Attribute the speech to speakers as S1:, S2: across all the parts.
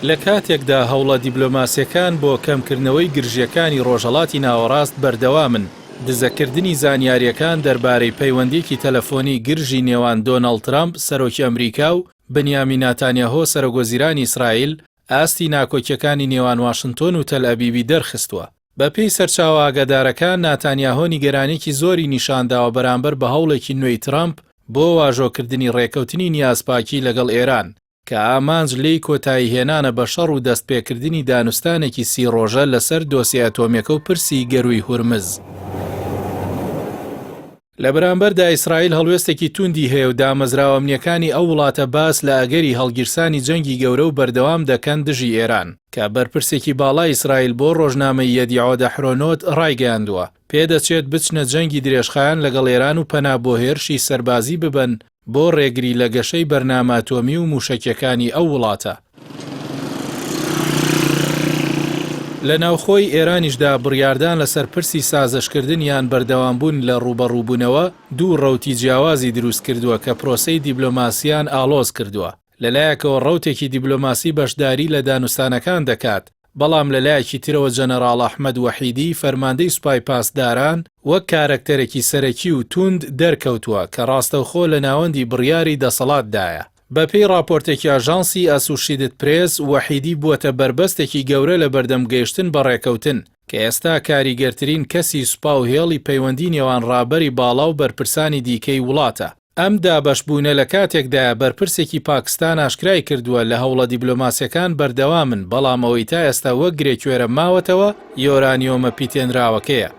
S1: لە کاتێکدا هەوڵە دیبلۆماسیەکان بۆ کەمکردنەوەی گرژیەکانی ڕۆژهەڵاتی ناوەڕاست بەردەوامن، دزەکردنی زانیاریەکان دەربارەی پەیوەندیەکی تەلەفۆنی گرژی نێوان دۆناڵد ترامپ سەرۆکی ئەمریکا و بنیامین ناتانیاهۆ سەرۆکوەزیرانی ئیسرائیل ئاستی ناکۆکیەکانی نێوان واشنتۆن و تەل ئەبیبی دەرخستووە. بەپێی سەرچاوە ئاگادارەکان ناتانیاهۆ نیگەرانێکی زۆری نیشانداوە بەرامبەر بە هەوڵێکی نوێی ترامپ بۆ واژۆکردنی ڕێکەوتنی نیازپاکی لەگەڵ ئێران کە ئامانج لێی کۆتایی هێنانە بە شەڕ و دەستپێکردنی دانوستانێکی 30 ڕۆژە لەسەر دۆسیە ئەتۆمیەکە و پرسی گەروی هورمز. لە بەرامبەردا ئیسرائیل هەڵوێستێکی توندی هەیە و دامەزراوەمنیەکانی ئەو وڵاتە باس لە ئەگەری هەڵگیرسانی جەنگی گەورە و بەردەوام دەکەن دژی ئێران کە بەرپرسێکی باڵای ئیسرائیل بۆ ڕۆژنامەی یەدیعۆ دەحرۆنۆت ڕایگەیاندووە پێدەچێت بچنە جەنگی درێژخایان لەگەڵ ئێران و پەنا بۆ هێرشی سەربازی ببن بۆ ڕێگری لە گەشەی بەرنامە ئەتۆمی و موشەکیەکانی ئەو وڵاتە. لە ناوخۆی ئێرانیشدا بڕیاردان لەسەر پرسی سازشکردن یان بەردەوامبوون لە ڕوبەڕووبوونەوە دوو ڕەوتی جیاوازی دروست کردووە کە پرۆسەی دیبلۆماسیان ئالۆز کردووە. لەلایەکەوە ڕەوتێکی دیبلۆماسی بەشداری لە دانوستانەکان دەکات، بەڵام لەلایەکی ترەوە جەنەڕاڵ ئەحمەد وەحیدی فەرماندەی سوپای پاسداران وەک کارەکتەرێکی سەرەکی و توند دەرکەوتووە کە ڕاستەوخۆ لە ناوەندی بڕیاری دەسەڵاتدایە. بەپێی راپۆرتێکی ئاژانسی ئەسوشیدت پرێس وەحیدی بووەتە بربەستێکی گەورە لە بەردەم گەیشتن بە ڕێکەوتن کە ئێستا کاریگەرترین کەسی سوپا و هێڵی پەیوەندی نێوان ڕابەری باڵا و بەرپرسانی دیکەی وڵاتە. ئەم دابەشبوونە لە کاتێکدایە بەرپرسێکی پاکستان ئاشکرای کردووە لە هەوڵە دیبلۆماسیەکان بەردەوامن، بەڵام ئەوەی تا ئێستا وەک گرێکوێرە ماوەتەوە یۆرانیۆمە پیتێنراوەکەیە.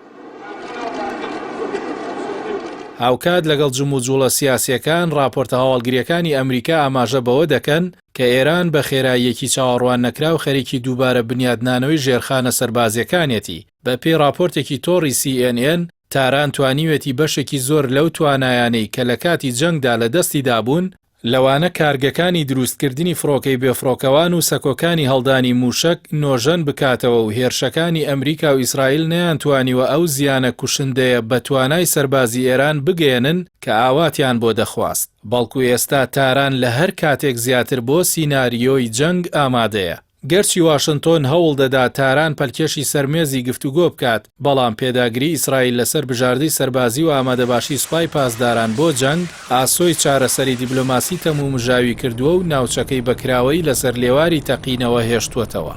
S1: هاوکات لەگەڵ جموجوڵە سیاسیەکان راپۆرتە هەواڵگریەکانی ئەمریکا ئاماژە بەوە دەکەن کە ئێران بە خێراییەکی چاوەڕوان نەکراو خەریکی دووبارە بنیادنانەوەی ژێرخانە سەربازیەکانێتی. بەپێی راپۆرتێکی تۆڕی CNN تاران توانیوێتی بەشێکی زۆر لەو توانایانەی کە لە کاتی جەنگدا لە دەستی دابوون لەوانە کارگەکانی دروستکردنی فڕۆکەی بێفڕۆکەوان و سەکۆکانی هەڵدانی موشک نۆژەن بکاتەوە و هێرشەکانی ئەمریکا و ئیسرائیل نەیانتوانیوە ئەو زیانە کوشندەیە بە توانای سەربازی ئێران بگەێنن کە ئاواتیان بۆ دەخواست، بەڵکو ئێستا تاران لە هەر کاتێک زیاتر بۆ سیناریۆی جەنگ ئامادەیە. گەرچی واشنتۆن هەوڵ دەدا تاران پەلکێشی سەرمێزی گفتوگۆ بکات، بەڵام پێداگری ئیسرائیل لەسەر بژاردەی سەربازی و ئامادەباشی سوپای پاسداران بۆ جەنگ ئاسۆی چارەسەری دیبلۆماسی تەمومژاوی کردووە و ناوچەکەی بەکراوەی لەسەر لێواری تەقینەوە هێشتووەتەوە.